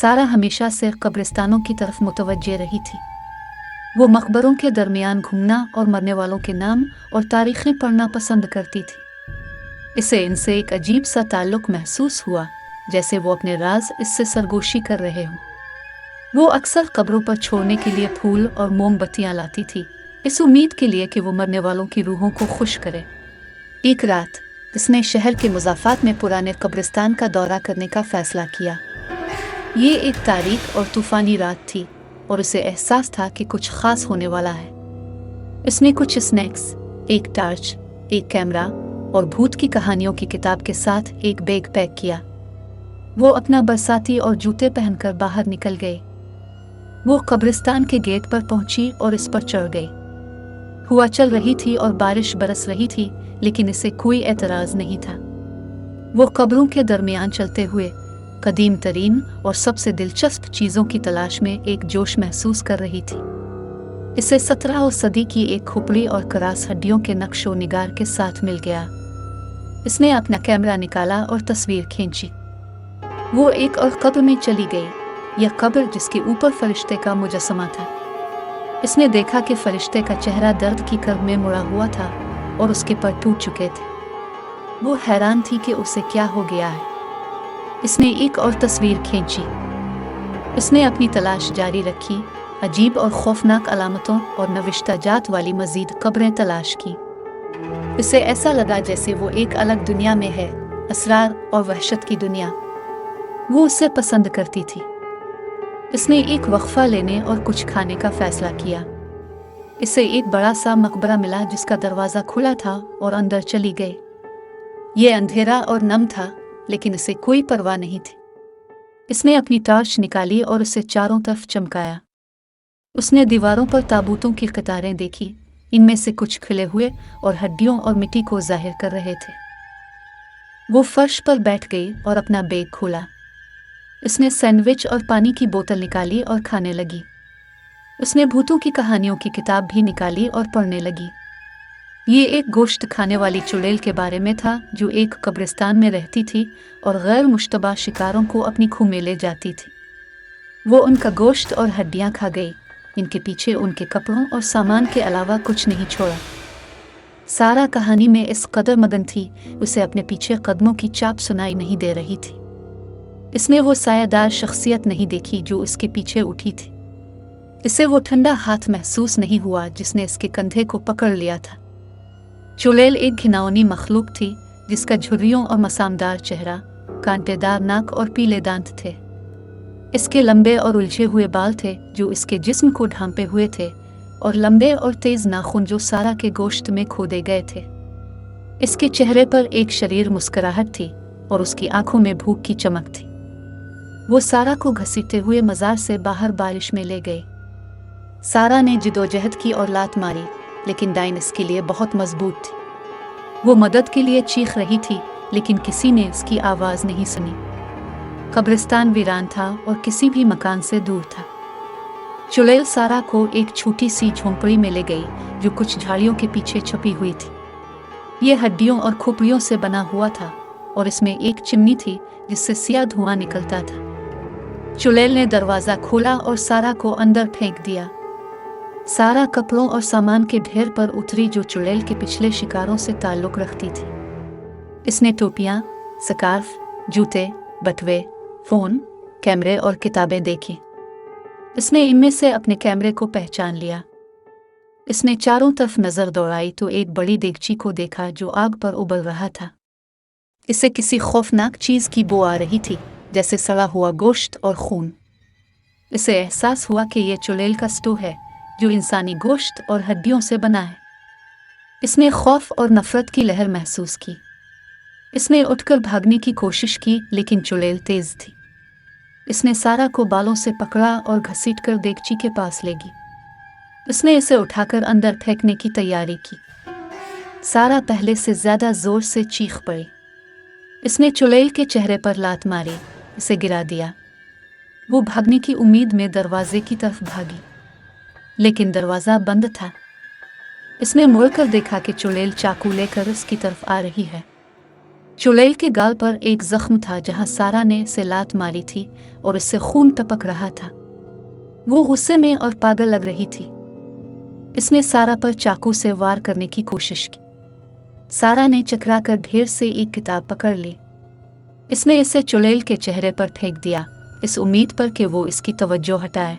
सारा हमेशा से कब्रिस्तानों की तरफ मुतवज्जे रही थी। वो मकबरों के दरमियान घूमना और मरने वालों के नाम और तारीखें पढ़ना पसंद करती थी। इसे इनसे एक अजीब सा ताल्लुक महसूस हुआ, जैसे वो अपने राज इससे सरगोशी कर रहे हों। वो अक्सर कब्रों पर छोड़ने के लिए फूल और मोमबत्तियां लाती थी, इस उम्मीद के लिए कि वो मरने वालों की रूहों को खुश करे। एक रात इसने शहर के मुज़ाफ़ात में पुराने कब्रिस्तान का दौरा करने का फ़ैसला किया। ये एक तारीख और तूफ़ानी रात थी और उसे एहसास था कि कुछ ख़ास होने वाला है। इसने कुछ स्नैक्स, एक टार्च, एक कैमरा और भूत की कहानियों की किताब के साथ एक बैग पैक किया। वो अपना बरसाती और जूते पहनकर बाहर निकल गए। वो कब्रिस्तान के गेट पर पहुंची और इस पर चढ़ गई। हवा चल रही थी और बारिश बरस रही थी, लेकिन इसे कोई एतराज़ नहीं था। वो कब्रों के दरमियान चलते हुए कदीम तरीन और सबसे दिलचस्प चीज़ों की तलाश में एक जोश महसूस कर रही थी। इसे 17वीं सदी की एक खोपड़ी और करास हड्डियों के नक्शो निगार के साथ मिल गया। इसने अपना कैमरा निकाला और तस्वीर खींची। वो एक और कब्र में चली गई, यह कब्र जिसके ऊपर फरिश्ते का मुजस्समा था। इसने देखा कि फरिश्ते का चेहरा दर्द की कर्ब में मुड़ा हुआ था और उसके पर टूट चुके थे। वो हैरान थी कि उसे क्या हो गया है। इसने एक और तस्वीर खींची। इसने अपनी तलाश जारी रखी, अजीब और खौफनाक अलामतों और नविश्ताजात वाली मजीद कब्रें तलाश की। इसे ऐसा लगा जैसे वो एक अलग दुनिया में है, असरार और वहशत की दुनिया। वो उसे पसंद करती थी। इसने एक वक्फा लेने और कुछ खाने का फैसला किया। इसे एक बड़ा सा मकबरा मिला जिसका दरवाज़ा खुला था और अंदर चली गई। ये अंधेरा और नम था, लेकिन इसे कोई परवाह नहीं थी। इसने अपनी टॉर्च निकाली और उसे चारों तरफ चमकाया। उसने दीवारों पर ताबूतों की कतारें देखी, इनमें से कुछ खिले हुए और हड्डियों और मिट्टी को जाहिर कर रहे थे। वो फर्श पर बैठ गई और अपना बैग खोला। इसने सैंडविच और पानी की बोतल निकाली और खाने लगी। उसने भूतों की कहानियों की किताब भी निकाली और पढ़ने लगी। ये एक गोश्त खाने वाली चुड़ैल के बारे में था जो एक कब्रिस्तान में रहती थी और गैर मुश्तबा शिकारों को अपनी खूह में ले जाती थी। वो उनका गोश्त और हड्डियां खा गई। इनके पीछे उनके कपड़ों और सामान के अलावा कुछ नहीं छोड़ा। सारा कहानी में इस कदर मगन थी, उसे अपने पीछे कदमों की चाप सुनाई नहीं दे रही थी। इसने वो सायादार शख्सियत नहीं देखी जो इसके पीछे उठी थी। इसे वो ठंडा हाथ महसूस नहीं हुआ जिसने इसके कंधे को पकड़ लिया था। चुड़ैल एक घिनौनी मखलूक थी जिसका झुर्रियों और मसामदार चेहरा, कांटेदार नाक और पीले दांत थे। इसके लंबे और उलझे हुए बाल थे जो इसके जिस्म को ढांपे हुए थे, और लंबे और तेज नाखून जो सारा के गोश्त में खोदे गए थे। इसके चेहरे पर एक शरीर मुस्कुराहट थी और उसकी आंखों में भूख की चमक थी। वो सारा को घसीटते हुए मज़ार से बाहर बारिश में ले गए। सारा ने जिदोजहद की और लात मारी, लेकिन डाइन इसके लिए बहुत मजबूत थी। वो मदद के लिए चीख रही थी, लेकिन किसी ने उसकी आवाज़ नहीं सुनी। कब्रिस्तान वीरान था और किसी भी मकान से दूर था। चुड़ैल सारा को एक छोटी सी झोंपड़ी में ले गई जो कुछ झाड़ियों के पीछे छुपी हुई थी। ये हड्डियों और खोपड़ियों से बना हुआ था और इसमें एक चिमनी थी जिससे सियाह धुआं निकलता था। चुड़ैल ने दरवाज़ा खोला और सारा को अंदर फेंक दिया। सारा कपड़ों और सामान के ढेर पर उतरी जो चुड़ैल के पिछले शिकारों से ताल्लुक़ रखती थी। इसने टोपियाँ, स्कार्फ, जूते, बटुए, फ़ोन, कैमरे और किताबें देखी। इसने इनमें से अपने कैमरे को पहचान लिया। इसने चारों तरफ नज़र दौड़ाई तो एक बड़ी देगची को देखा जो आग पर उबल रहा था। इसे किसी खौफनाक चीज़ की बू आ रही थी, जैसे सड़ा हुआ गोश्त और खून। इसे एहसास हुआ कि यह चुड़ैल का स्टू है जो इंसानी गोश्त और हड्डियों से बना है। इसने खौफ और नफरत की लहर महसूस की। इसने उठकर भागने की कोशिश की, लेकिन चुड़ैल तेज थी। इसने सारा को बालों से पकड़ा और घसीटकर देगची के पास ले गई। इसने इसे उठाकर अंदर फेंकने की तैयारी की। सारा पहले से ज्यादा जोर से चीख पड़ी। इसने चुड़ैल के चेहरे पर लात मारी, इसे गिरा दिया। वो भागने की उम्मीद में दरवाजे की तरफ भागी, लेकिन दरवाज़ा बंद था। इसने मुड़कर देखा कि चुड़ैल चाकू लेकर उसकी तरफ आ रही है। चुड़ैल के गाल पर एक जख्म था जहां सारा ने इसे लात मारी थी और इससे खून टपक रहा था। वो गुस्से में और पागल लग रही थी। इसने सारा पर चाकू से वार करने की कोशिश की। सारा ने चकरा कर ढेर से एक किताब पकड़ ली। इसने इसे चुड़ैल के चेहरे पर फेंक दिया, इस उम्मीद पर कि वो इसकी तवज्जो हटाए।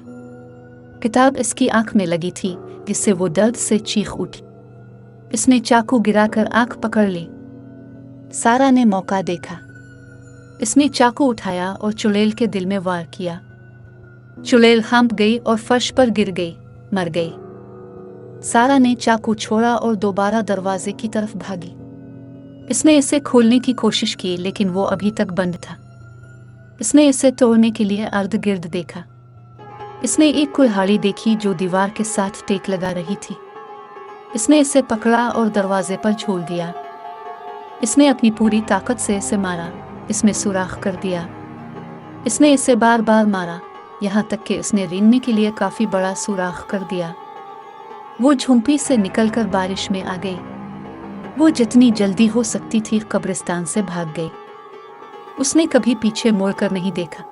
किताब इसकी आंख में लगी थी, जिससे वो दर्द से चीख उठी। इसने चाकू गिराकर आंख पकड़ ली। सारा ने मौका देखा। इसने चाकू उठाया और चुड़ैल के दिल में वार किया। चुड़ैल हांप गई और फर्श पर गिर गई, मर गई। सारा ने चाकू छोड़ा और दोबारा दरवाजे की तरफ भागी। इसने इसे खोलने की कोशिश की, लेकिन वो अभी तक बंद था। इसने इसे तोड़ने के लिए अर्ध गिर्द देखा। इसने एक कुल्हाड़ी देखी जो दीवार के साथ टेक लगा रही थी। इसने इसे पकड़ा और दरवाजे पर झूल दिया। इसने अपनी पूरी ताकत से इसे मारा, इसमें सुराख कर दिया। इसने इसे बार बार मारा, यहाँ तक कि इसने रेंगने के लिए काफी बड़ा सुराख कर दिया। वो झुंपी से निकलकर बारिश में आ गई। वो जितनी जल्दी हो सकती थी कब्रिस्तान से भाग गई। उसने कभी पीछे मुड़कर नहीं देखा।